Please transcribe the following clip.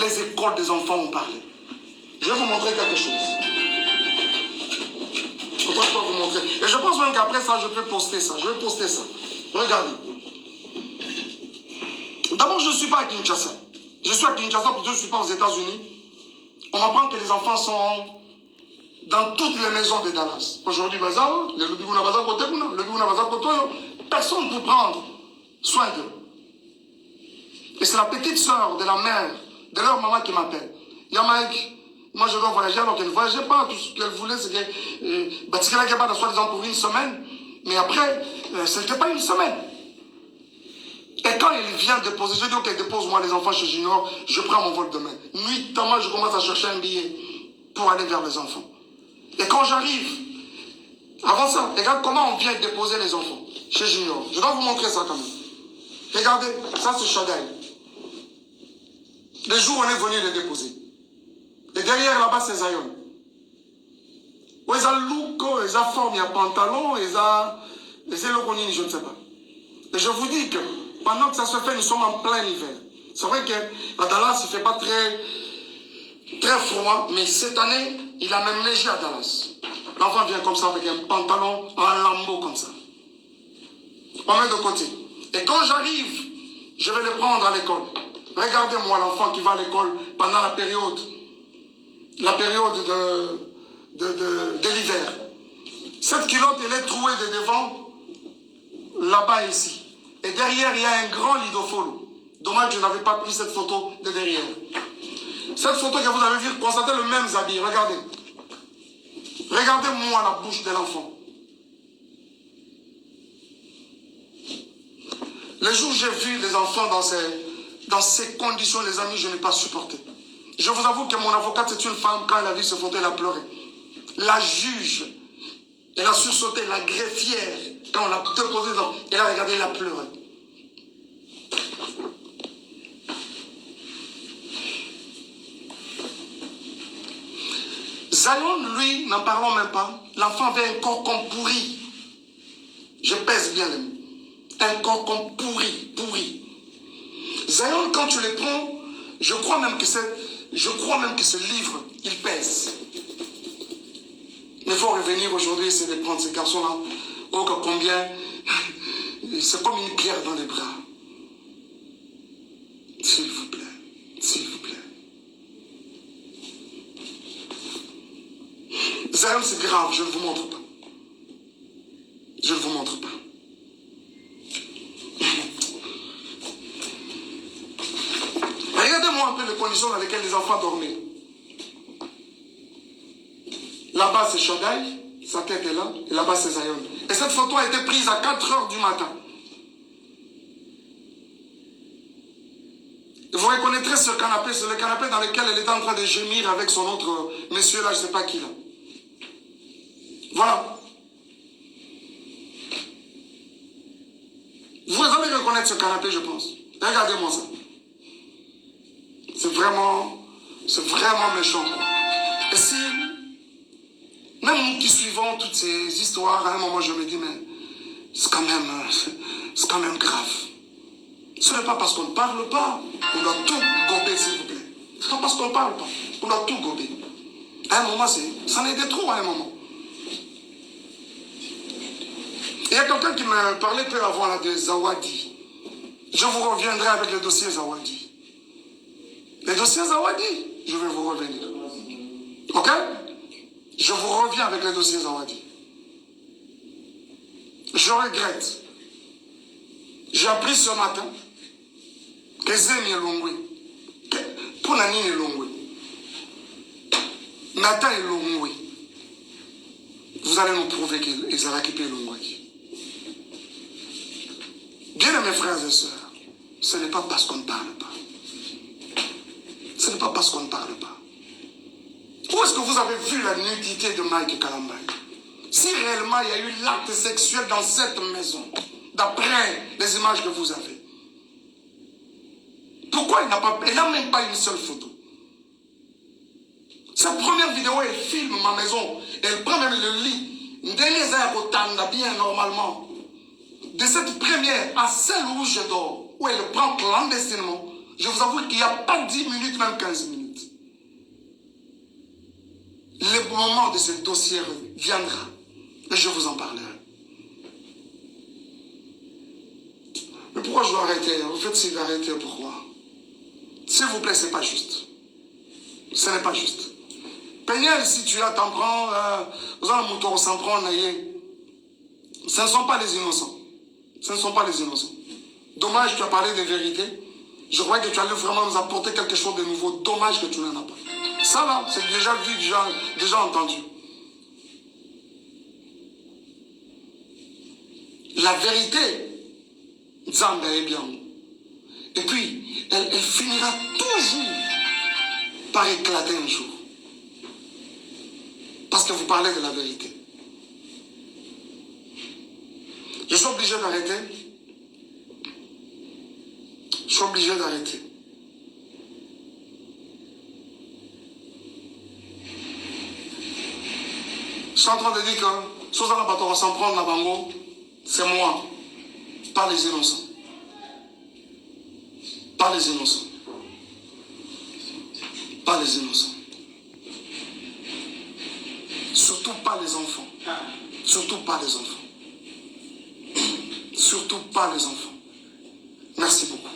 les écoles des enfants ont parlé. Je vais vous montrer quelque chose. Je ne peux pas vous montrer. Et je pense même qu'après ça, je peux poster ça. Je vais poster ça. Regardez. D'abord, je ne suis pas à Kinshasa. Je suis à Kinshasa parce que je ne suis pas aux États-Unis. On m'apprend que les enfants sont dans toutes les maisons de Dallas. Aujourd'hui, personne ne peut prendre soin d'eux. Et c'est la petite soeur de la mère, de leur maman qui m'appelle. Yamaïk, moi je dois voyager alors qu'elle ne voyageait pas. Tout ce qu'elle voulait, c'est qu'elle n'avait pas de soi-disant pour une semaine. Mais après, ce n'était pas une semaine. Et quand il vient déposer, je dis ok, dépose-moi les enfants chez Junior, je prends mon vol demain. Nuitamment, je commence à chercher un billet pour aller vers les enfants. Et quand j'arrive, avant ça, regarde comment on vient déposer les enfants chez Junior. Je dois vous montrer ça quand même. Regardez, ça c'est Chadaï. Le jour où on est venu les déposer. Et derrière là-bas, c'est Zion. Où ils ont look, ils ont forme, il y a pantalon, ils ont loconini, je ne sais pas. Et je vous dis que pendant que ça se fait, nous sommes en plein hiver. C'est vrai qu'à Dallas, il ne fait pas très froid, mais cette année, il a même neigé à Dallas. L'enfant vient comme ça avec un pantalon en lambeau comme ça. On met de côté. Et quand j'arrive, je vais le prendre à l'école. Regardez-moi l'enfant qui va à l'école pendant la période de l'hiver. Cette culotte, elle est trouée de devant, là-bas ici. Et derrière, il y a un grand lidofolo. Dommage que je n'avais pas pris cette photo de derrière. Cette photo que vous avez vue, constatez le même habit. Regardez. Regardez-moi la bouche de l'enfant. Le jour où j'ai vu les enfants dans ces conditions, les amis, je n'ai pas supporté. Je vous avoue que mon avocate, c'est une femme, quand elle a vu ce photo, elle a pleuré. La juge, elle a sursauté, la greffière, quand on l'a déposé, elle a regardé, elle a pleuré. Zion, lui, n'en parlons même pas. L'enfant avait un corps comme pourri. Je pèse bien les mots. Un corps comme pourri. Zion, quand tu les prends, je crois même que ce livre, il pèse. Mais il faut revenir aujourd'hui, c'est de prendre ces garçons-là. Oh, combien. C'est comme une pierre dans les bras. S'il vous plaît. S'il vous plaît. Zion, c'est grave, je ne vous montre pas. Je ne vous montre pas. Regardez-moi un peu les conditions dans lesquelles les enfants dormaient. Là-bas, c'est Shaddai, sa tête est là, et là-bas, c'est Zion. Et cette photo a été prise à 4 h du matin. Vous reconnaîtrez ce canapé, c'est le canapé dans lequel elle était en train de gémir avec son autre monsieur, là, je ne sais pas qui, là. Voilà. Vous allez reconnaître ce canapé, je pense. Regardez-moi ça. C'est vraiment méchant. Et si, même nous qui suivons toutes ces histoires, à un moment je me dis, mais c'est quand même grave. Ce n'est pas parce qu'on ne parle pas, on doit tout gober, s'il vous plaît. Ce n'est pas parce qu'on ne parle pas, on doit tout gober. À un moment, ça en était trop à un moment. Il y a quelqu'un qui me parlait peu avant là, de Zawadi. Je vous reviendrai avec le dossier Zawadi. Le dossier Zawadi, je vais vous revenir. Ok? Je vous reviens avec le dossier Zawadi. Je regrette. J'ai appris ce matin que Zemi est Longwe. Pour Nani est Longwe. Nathan est Longwe. Vous allez nous prouver qu'ils ont récupéré Longwe. Bien mes frères et sœurs, ce n'est pas parce qu'on ne parle pas. Ce n'est pas parce qu'on ne parle pas. Où est-ce que vous avez vu la nudité de Mike Kalambay? Si réellement il y a eu l'acte sexuel dans cette maison, d'après les images que vous avez, pourquoi il n'a même pas une seule photo? Sa première vidéo, elle filme ma maison, elle prend même le lit. Bien normalement. De cette première à celle où je dors, où elle prend clandestinement, Je vous avoue qu'il n'y a pas 10 minutes, même 15 minutes. Le moment de ce dossier viendra. Et je vous en parlerai. Mais pourquoi je dois arrêter? Vous faites si d'arrêter, pourquoi? S'il vous plaît, ce n'est pas juste. Ce n'est pas juste. Peignel, si tu as t'en prends, vous avez un mouton, s'en prend, ce ne sont pas les innocents. Ce ne sont pas les innocents. Dommage, tu as parlé de vérité. Je croyais que tu allais vraiment nous apporter quelque chose de nouveau. Dommage que tu n'en as pas. Ça là, c'est déjà vu, déjà entendu. La vérité, Zamba est bien. Et puis, elle finira toujours par éclater un jour. Parce que vous parlez de la vérité. Je suis obligé d'arrêter. Je suis obligé d'arrêter. Je suis en train de dire que Sozana Batora s'en prendre la bango, c'est moi, pas les innocents. Pas les innocents. Pas les innocents. Surtout pas les enfants. Surtout pas les enfants. Surtout pas les enfants. Merci beaucoup.